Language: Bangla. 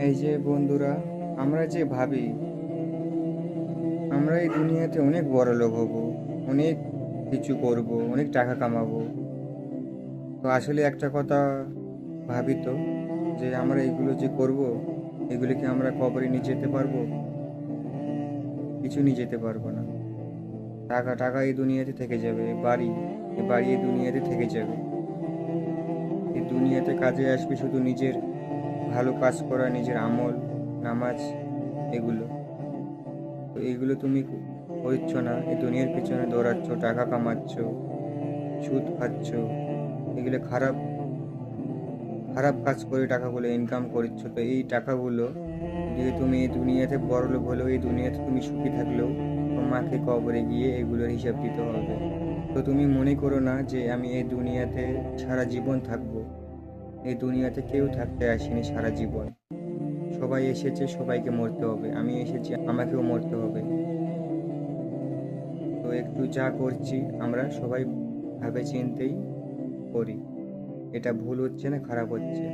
এই যে বন্ধুরা, আমরা যে ভাবি আমরা এই দুনিয়াতে অনেক বড়লোক হব, অনেক কিছু করব, অনেক টাকা কামাবো। তো আসলে একটা কথা ভাবি তো, যে আমরা এগুলো যে করব, এগুলিকে আমরা কবরে নিয়ে যেতে পারবো? কিছু নিয়ে যেতে পারবো না। টাকা টাকা এই দুনিয়াতে থেকে যাবে, এই বাড়ি এই দুনিয়াতে থেকে যাবে। এই দুনিয়াতে কাজে আসবে শুধু নিজের ভালো কাজ করা, নিজের আমল, নামাজ, এগুলো। তো এইগুলো তুমি করছো না, এই দুনিয়ার পিছনে দৌড়াচ্ছ, টাকা কামাচ্ছ, সুদ খাচ্ছ, এগুলো খারাপ খারাপ কাজ করে টাকাগুলো ইনকাম করছো। তো এই টাকাগুলো যদি তুমি এই দুনিয়াতে বড়লোক হলেও, এই দুনিয়াতে তুমি সুখী থাকলেও, তোমাকে কবরে গিয়ে এগুলোর হিসাব দিতে হবে। তো তুমি মনে করো না যে আমি এই দুনিয়াতে সারা জীবন থাকবো। এই দুনিয়াতে কেউ থাকতে আসেনি সারা জীবন। সবাই এসেছে, সবাইকে মরতে হবে। আমি এসেছি, আমাকেও মরতে হবে। তো একটু যা করছি আমরা সবাই ভাবে চিন্তেই করি, এটা ভুল হচ্ছে না খারাপ হচ্ছে।